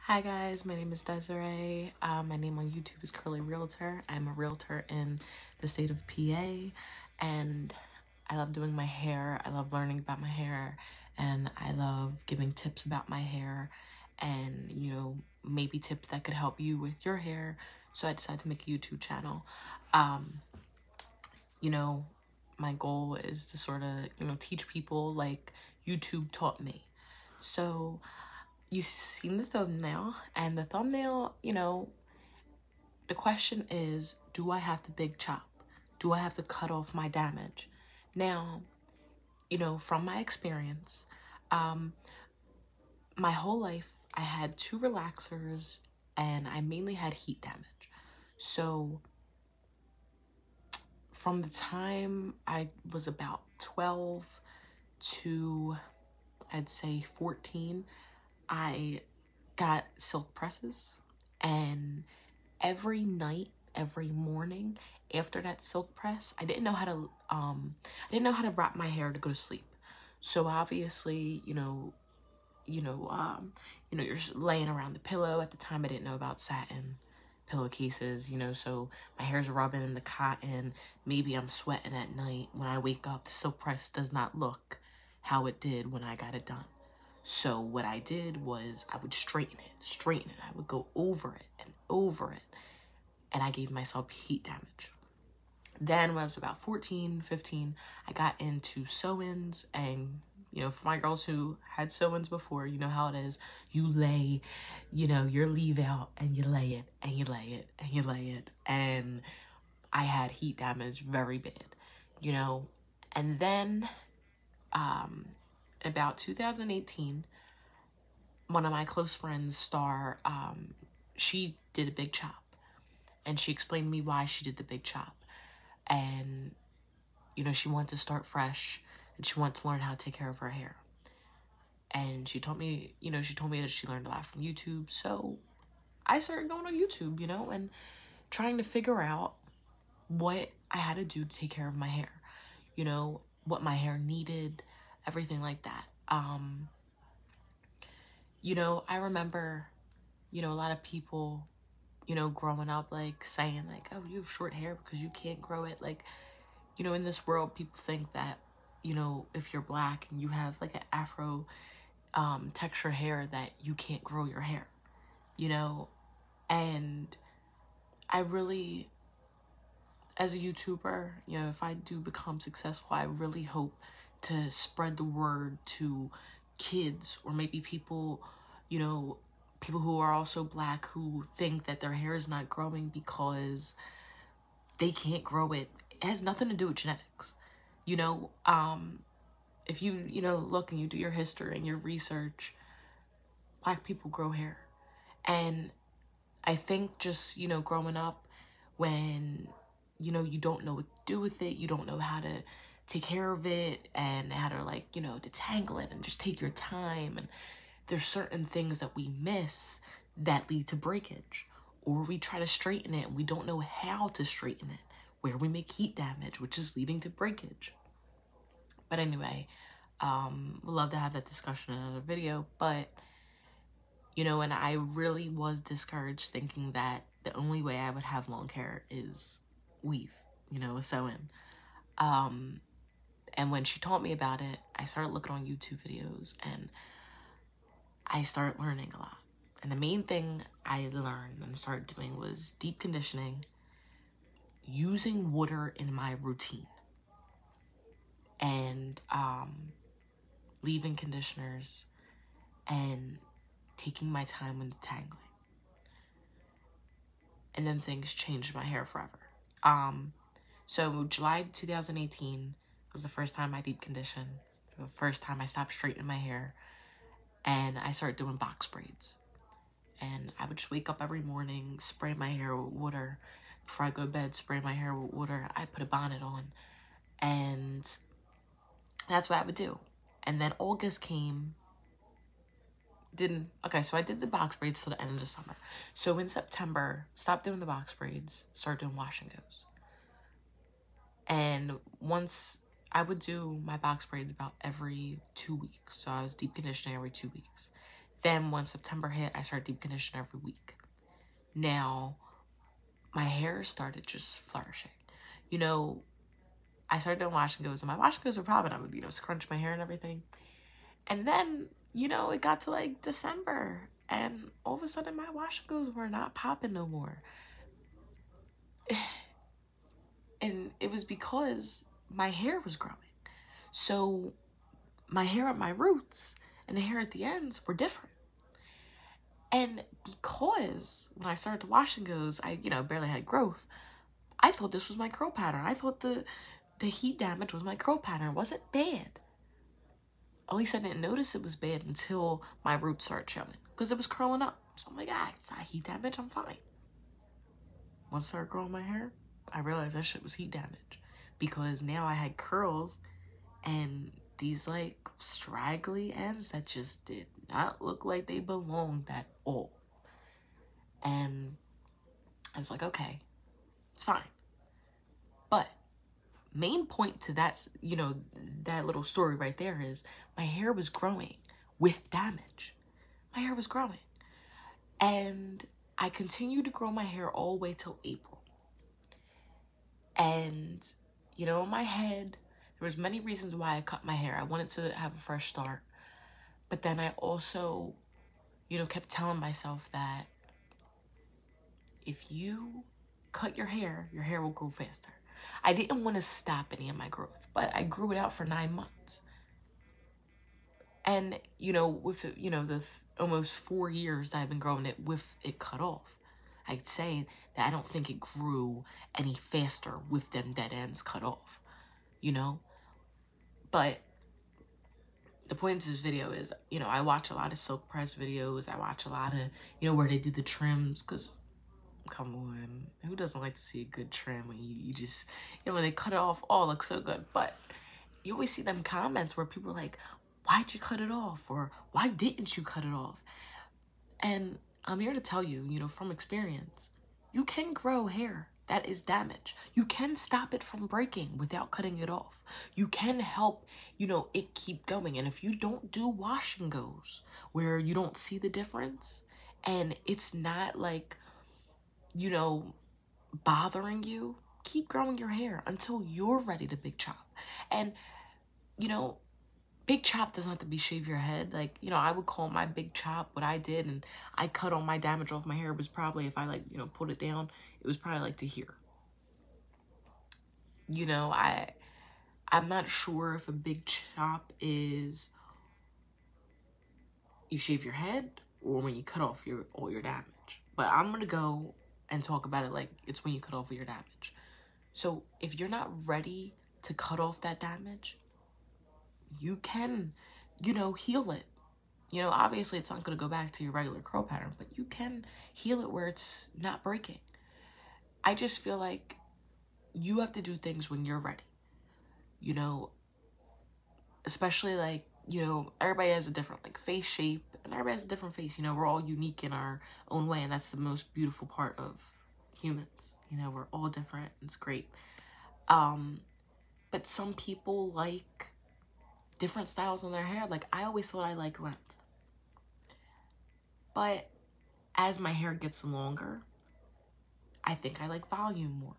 Hi guys, my name is Desiree. My name on YouTube is Curly Realtor. I'm a realtor in the state of PA, and I love doing my hair. I love learning about my hair, and I love giving tips about my hair and, maybe tips that could help you with your hair. So I decided to make a YouTube channel. You know, my goal is to sort of, teach people like YouTube taught me. So you've seen the thumbnail, and the thumbnail, the question is, do I have to big chop? Do I have to cut off my damage? Now, from my experience, my whole life I had two relaxers and I mainly had heat damage. So from the time I was about 12 to, I'd say 14, I got silk presses, and every night, every morning after that silk press, I didn't know how to wrap my hair to go to sleep. So obviously, you're just laying around the pillow. At the time, I didn't know about satin pillowcases, so my hair's rubbing in the cotton. Maybe I'm sweating at night. When I wake up, the silk press does not look how it did when I got it done. So what I did was I would straighten it. I would go over it and over it. And I gave myself heat damage. Then when I was about 14, 15, I got into sew-ins. And, for my girls who had sew-ins before, you know how it is. You lay, your leave out and you lay it and you lay it and you lay it. And I had heat damage very bad, And then about 2018, one of my close friends, Star, she did a big chop. And she explained to me why she did the big chop. And, she wanted to start fresh, and she wanted to learn how to take care of her hair. And she told me that she learned a lot from YouTube. So I started going on YouTube, and trying to figure out what I had to do to take care of my hair, what my hair needed, everything like that. I remember, a lot of people, growing up, like, saying, like, oh, you have short hair because you can't grow it. Like, in this world, people think that, if you're black and you have, like, an afro textured hair, that you can't grow your hair, And I really, as a YouTuber, if I do become successful, I really hope to spread the word to kids, or maybe people, people who are also black, who think that their hair is not growing because they can't grow it. It has nothing to do with genetics. If you, look and you do your history and your research, black people grow hair. And I think just, growing up, when, you don't know what to do with it, you don't know how to take care of it and how to, like, detangle it and just take your time. And there's certain things that we miss that lead to breakage, or we try to straighten it and we don't know how to straighten it, where we make heat damage, which is leading to breakage. But anyway, would love to have that discussion in another video. But, and I really was discouraged, thinking that the only way I would have long hair is weave, a sew-in. And when she taught me about it, I started looking on YouTube videos and I started learning a lot. And the main thing I learned and started doing was deep conditioning, using water in my routine, and leave-in conditioners, and taking my time when detangling. And then things changed my hair forever. So July 2018 was the first time I deep conditioned, the first time I stopped straightening my hair, and I started doing box braids. And I would just wake up every morning, spray my hair with water. Before I go to bed, spray my hair with water. I put a bonnet on, and that's what I would do. And then August came. So I did the box braids till the end of the summer. So in September, stopped doing the box braids, started doing wash and goes. And once I would do my box braids about every 2 weeks. So I was deep conditioning every 2 weeks. Then when September hit, I started deep conditioning every week. Now, my hair started just flourishing. You know, I started doing wash and goes, and my wash and goes were popping. I would, you know, scrunch my hair and everything. And then, you know, it got to like December, and all of a sudden my wash and goes were not popping no more. And it was because my hair was growing. So my hair at my roots and the hair at the ends were different. And because when I started to wash and goes, I, you know, barely had growth. I thought this was my curl pattern. I thought the heat damage was my curl pattern. It wasn't bad. At least I didn't notice it was bad until my roots started showing, because it was curling up. So I'm like, it's not heat damage, I'm fine. Once I started growing my hair, I realized that shit was heat damage, because now I had curls and these like straggly ends that just did not look like they belonged at all. And I was like, okay, it's fine. But main point to that, you know, that little story right there is my hair was growing with damage. My hair was growing. And I continued to grow my hair all the way till April. And, you know, in my head, there was many reasons why I cut my hair. I wanted to have a fresh start. But then I also, you know, kept telling myself that if you cut your hair will grow faster. I didn't want to stop any of my growth, but I grew it out for 9 months. And, you know, with, you know, the almost 4 years that I've been growing it with it cut off, I'd say that I don't think it grew any faster with them dead ends cut off, you know? But the point of this video is, you know, I watch a lot of silk press videos. I watch a lot of, you know, where they do the trims, because come on, who doesn't like to see a good trim when you just, you know, when they cut it off, oh, it looks so good. But you always see them comments where people are like, why'd you cut it off? Or why didn't you cut it off? And I'm here to tell you, you know, from experience, you can grow hair that is damaged. You can stop it from breaking without cutting it off. You can help, you know, it keep going. And if you don't do wash and goes where you don't see the difference, and it's not like, you know, bothering you, keep growing your hair until you're ready to big chop. And, you know, big chop doesn't have to be shave your head. Like, you know, I would call my big chop what I did, and I cut all my damage off my hair was probably, if I like, you know, pulled it down, it was probably like to here. You know, I'm not sure if a big chop is you shave your head or when you cut off all your damage. But I'm gonna go and talk about it like it's when you cut off your damage. So if you're not ready to cut off that damage, you can, you know, heal it. You know, obviously it's not going to go back to your regular curl pattern, but you can heal it where it's not breaking. I just feel like you have to do things when you're ready. You know, especially like, you know, everybody has a different like face shape, and everybody has a different face. You know, we're all unique in our own way, and that's the most beautiful part of humans. You know, we're all different. It's great. But some people like different styles on their hair. Like, I always thought I liked length. But as my hair gets longer, I think I like volume more.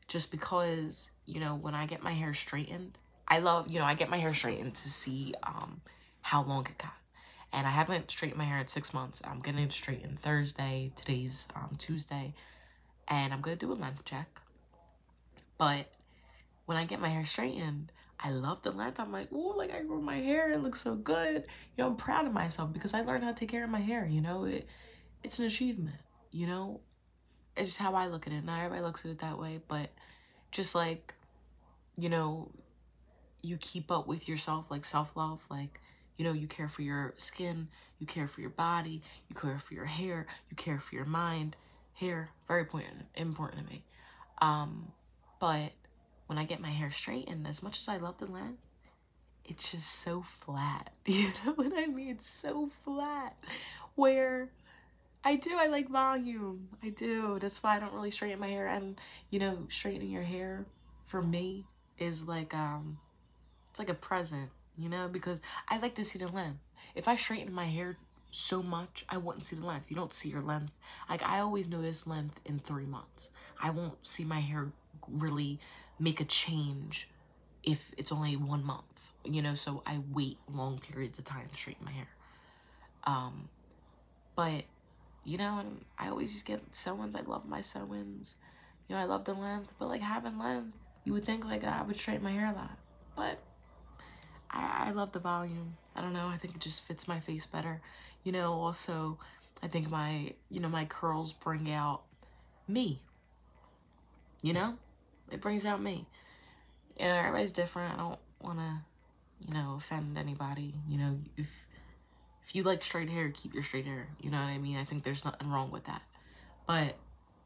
Just because, you know, when I get my hair straightened, I love, you know, I get my hair straightened to see how long it got. And I haven't straightened my hair in 6 months. I'm getting it straightened Thursday. Today's Tuesday. And I'm going to do a length check. But when I get my hair straightened, I love the length. I'm like, oh, like I grew my hair. It looks so good. You know, I'm proud of myself because I learned how to take care of my hair. You know, it's an achievement, you know. It's just how I look at it. Not everybody looks at it that way, but just like, you know, you keep up with yourself, like self-love, like, you know, you care for your skin, you care for your body, you care for your hair, you care for your mind. Hair, very important to me. But when I get my hair straightened, as much as I love the length, it's just so flat. You know what I mean? It's so flat. Where I like volume. I do. That's why I don't really straighten my hair. And, you know, straightening your hair for me is like, it's like a present, you know, because I like to see the length. If I straighten my hair so much, I wouldn't see the length. You don't see your length. Like, I always notice length in 3 months. I won't see my hair really make a change if it's only 1 month, you know, so I wait long periods of time to straighten my hair. But, you know, and I always just get sew-ins. I love my sew-ins. You know, I love the length, but like having length, you would think like I would straighten my hair a lot, but I love the volume. I don't know, I think it just fits my face better. You know, also, I think my, you know, my curls bring out me, you know? It brings out me. You know, everybody's different. I don't want to, you know, offend anybody. You know, if you like straight hair, keep your straight hair. You know what I mean? I think there's nothing wrong with that. But,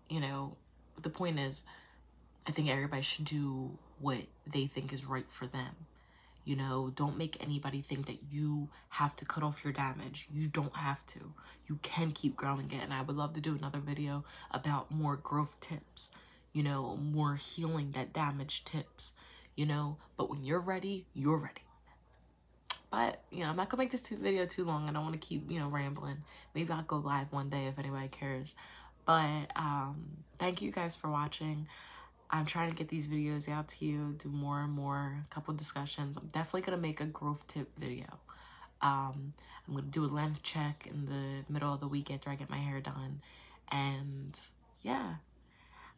you know, the point is, I think everybody should do what they think is right for them. You know, don't make anybody think that you have to cut off your damage. You don't have to. You can keep growing it. And I would love to do another video about more growth tips, you know, more healing that damaged tips, you know. But when you're ready, you're ready. But, you know, I'm not going to make this video too long. I don't want to keep, you know, rambling. Maybe I'll go live one day if anybody cares. But thank you guys for watching. I'm trying to get these videos out to you, do more and more, a couple discussions. I'm definitely going to make a growth tip video. I'm going to do a length check in the middle of the week after I get my hair done. And yeah,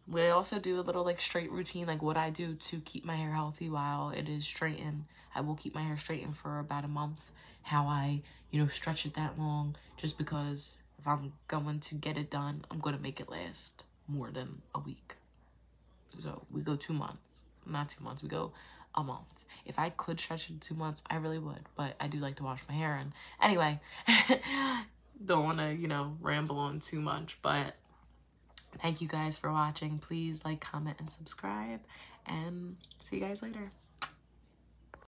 we'll also do a little like straight routine, like what I do to keep my hair healthy while it is straightened. I will keep my hair straightened for about a month. How I, you know, stretch it that long, just because if I'm going to get it done, I'm going to make it last more than a week. So we go 2 months, not 2 months, we go a month. If I could stretch it 2 months, I really would, but I do like to wash my hair. And anyway, don't want to, you know, ramble on too much, but thank you guys for watching. Please like, comment, and subscribe, and see you guys later.